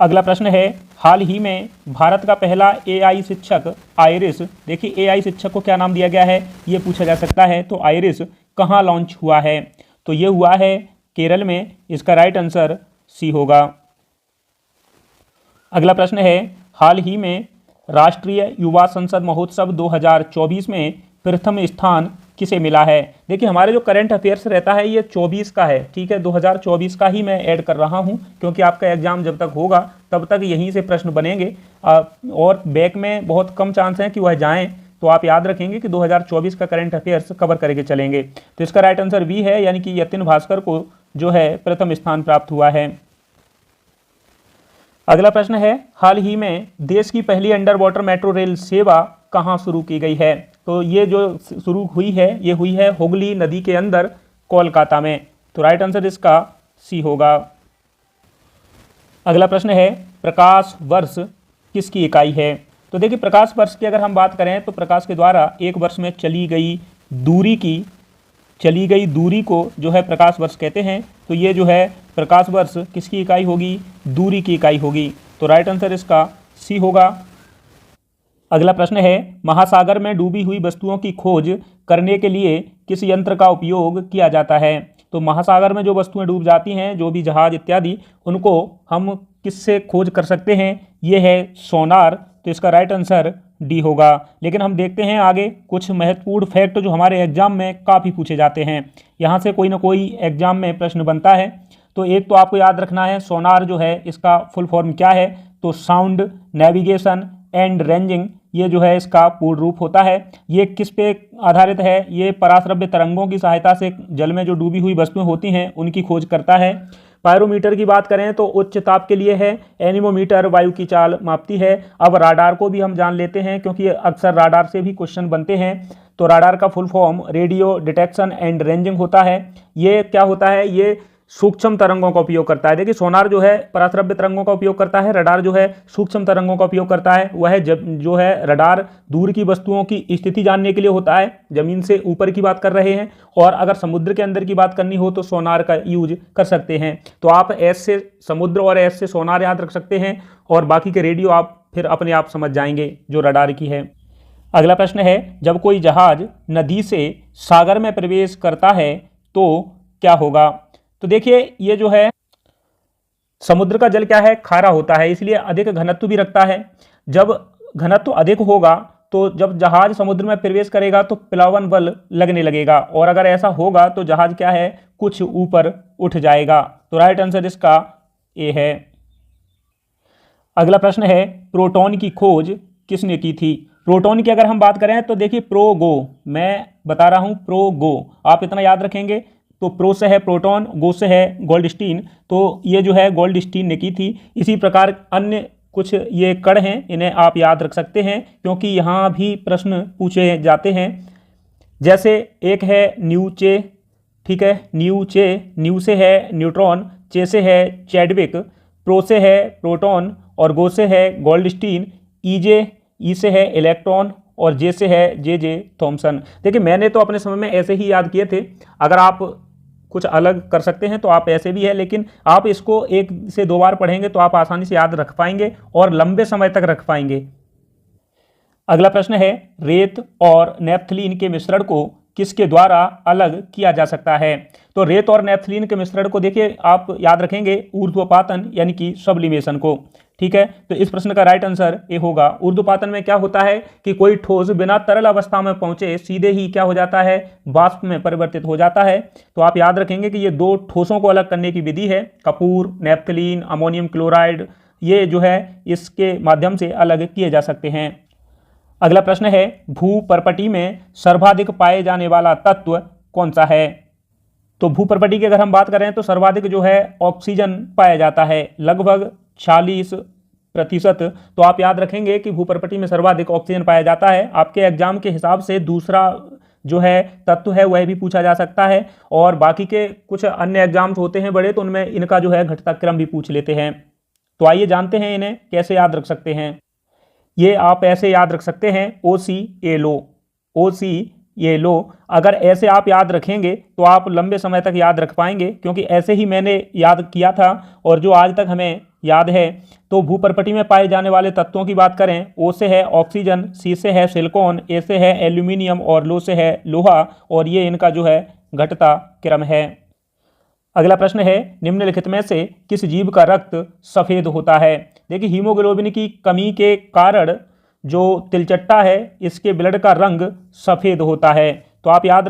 अगला प्रश्न है, हाल ही में भारत का पहला एआई शिक्षक आइरिस, देखिए एआई शिक्षक को क्या नाम दिया गया है ये पूछा जा सकता है। तो आइरिस कहाँ लॉन्च हुआ है? तो ये हुआ है केरल में। इसका राइट आंसर सी होगा। अगला प्रश्न है, हाल ही में राष्ट्रीय युवा संसद महोत्सव 2024 में प्रथम स्थान किसे मिला है? देखिए हमारे जो करंट अफेयर्स रहता है ये 24 का है, ठीक है, 2024 का ही मैं ऐड कर रहा हूँ क्योंकि आपका एग्जाम जब तक होगा तब तक यहीं से प्रश्न बनेंगे और बैक में बहुत कम चांस है कि वह जाएं। तो आप याद रखेंगे कि 2024 का करंट अफेयर्स कवर करके चलेंगे। तो इसका राइट आंसर बी है, यानी कि यतिन भास्कर को जो है प्रथम स्थान प्राप्त हुआ है। अगला प्रश्न है, हाल ही में देश की पहली अंडर वाटर मेट्रो रेल सेवा कहाँ शुरू की गई है? तो ये जो शुरू हुई है ये हुई है हुगली नदी के अंदर कोलकाता में। तो राइट आंसर इसका सी होगा। अगला प्रश्न है, प्रकाश वर्ष किसकी इकाई है? तो देखिए प्रकाश वर्ष की अगर हम बात करें तो प्रकाश के द्वारा एक वर्ष में चली गई दूरी को जो है प्रकाश वर्ष कहते हैं। तो ये जो है प्रकाश वर्ष किसकी इकाई होगी? दूरी की इकाई होगी। तो राइट आंसर इसका सी होगा। अगला प्रश्न है, महासागर में डूबी हुई वस्तुओं की खोज करने के लिए किस यंत्र का उपयोग किया जाता है? तो महासागर में जो वस्तुएं डूब जाती हैं, जो भी जहाज इत्यादि, उनको हम किससे खोज कर सकते हैं? ये है सोनार। तो इसका राइट आंसर डी होगा। लेकिन हम देखते हैं आगे कुछ महत्वपूर्ण फैक्ट जो हमारे एग्जाम में काफ़ी पूछे जाते हैं, यहाँ से कोई ना कोई एग्जाम में प्रश्न बनता है। तो एक तो आपको याद रखना है सोनार जो है इसका फुल फॉर्म क्या है? तो साउंड नेविगेशन एंड रेंजिंग, ये जो है इसका पूर्ण रूप होता है। ये किस पे आधारित है? ये पराश्रव्य तरंगों की सहायता से जल में जो डूबी हुई वस्तुएं होती हैं उनकी खोज करता है। पायरोमीटर की बात करें तो उच्च ताप के लिए है। एनीमोमीटर वायु की चाल मापती है। अब राडार को भी हम जान लेते हैं क्योंकि अक्सर राडार से भी क्वेश्चन बनते हैं। तो राडार का full form radio detection and ranging होता है। ये क्या होता है? ये सूक्ष्म तरंगों का उपयोग करता है। देखिए सोनार जो है पराश्रव्य तरंगों का उपयोग करता है, रडार जो है सूक्ष्म तरंगों का उपयोग करता है। वह जो है रडार दूर की वस्तुओं की स्थिति जानने के लिए होता है, जमीन से ऊपर की बात कर रहे हैं। और अगर समुद्र के अंदर की बात करनी हो तो सोनार का यूज कर सकते हैं। तो आप एस से समुद्र और एस से सोनार याद रख सकते हैं और बाकी के रेडियो आप फिर अपने आप समझ जाएंगे जो रडार की है। अगला प्रश्न है, जब कोई जहाज नदी से सागर में प्रवेश करता है तो क्या होगा? तो देखिए ये जो है समुद्र का जल क्या है? खारा होता है, इसलिए अधिक घनत्व भी रखता है। जब घनत्व अधिक होगा तो जब जहाज समुद्र में प्रवेश करेगा तो प्लावन बल लगने लगेगा, और अगर ऐसा होगा तो जहाज क्या है? कुछ ऊपर उठ जाएगा। तो राइट आंसर इसका ए है। अगला प्रश्न है, प्रोटॉन की खोज किसने की थी? प्रोटॉन की अगर हम बात करें तो देखिए प्रोगो, मैं बता रहा हूं प्रोगो, आप इतना याद रखेंगे। तो प्रो से है प्रोटॉन, गो से है गोल्डस्टीन। तो ये जो है गोल्डस्टीन ने की थी। इसी प्रकार अन्य कुछ ये कण हैं, इन्हें आप याद रख सकते हैं क्योंकि यहाँ भी प्रश्न पूछे जाते हैं। जैसे एक है न्यूचे, ठीक है, न्यूचे, न्यू से है न्यूट्रॉन, चे से है चैडविक, प्रो से है प्रोटॉन और गो से है गोल्डस्टीन, ई से है इलेक्ट्रॉन और जे से है जे थॉमसन। देखिए मैंने तो अपने समय में ऐसे ही याद किए थे, अगर आप कुछ अलग कर सकते हैं तो आप ऐसे भी है, लेकिन आप इसको एक से दो बार पढ़ेंगे तो आप आसानी से याद रख पाएंगे और लंबे समय तक रख पाएंगे। अगला प्रश्न है, रेत और नेपथलीन के मिश्रण को किसके द्वारा अलग किया जा सकता है? तो रेत और नेपथलीन के मिश्रण को देखिए आप याद रखेंगे ऊर्ध्वपातन यानी कि सब्लिमेशन को, ठीक है। तो इस प्रश्न का राइट आंसर ए होगा। ऊर्ध्वपातन में क्या होता है कि कोई ठोस बिना तरल अवस्था में पहुंचे सीधे ही क्या हो जाता है? वाष्प में परिवर्तित हो जाता है। तो आप याद रखेंगे कि ये दो ठोसों को अलग करने की विधि है, कपूर, नेपथलीन, अमोनियम क्लोराइड, ये जो है इसके माध्यम से अलग किए जा सकते हैं। अगला प्रश्न है, भूपर्पटी में सर्वाधिक पाए जाने वाला तत्व कौन सा है? तो भूपर्पटी की अगर हम बात करें तो सर्वाधिक जो है ऑक्सीजन पाया जाता है, लगभग 46%। तो आप याद रखेंगे कि भूपर्पटी में सर्वाधिक ऑक्सीजन पाया जाता है। आपके एग्जाम के हिसाब से दूसरा जो है तत्व है वह भी पूछा जा सकता है, और बाकी के कुछ अन्य एग्जाम्स होते हैं बड़े तो उनमें इनका जो है घटता क्रम भी पूछ लेते हैं। तो आइए जानते हैं इन्हें कैसे याद रख सकते हैं। ये आप ऐसे याद रख सकते हैं OCaLO, ये लो। अगर ऐसे आप याद रखेंगे तो आप लंबे समय तक याद रख पाएंगे, क्योंकि ऐसे ही मैंने याद किया था और जो आज तक हमें याद है। तो भूपर्पटी में पाए जाने वाले तत्वों की बात करें, ओ से है ऑक्सीजन, सी से है सिलिकॉन, ए से है एल्यूमिनियम और लो से है लोहा, और ये इनका जो है घटता क्रम है। अगला प्रश्न है, निम्नलिखित में से किस जीव का रक्त सफेद होता है? देखिए, हीमोग्लोबिन की कमी के कारण जो तिलचट्टा है, इसके ब्लड का रंग सफेद होता है। तो आप याद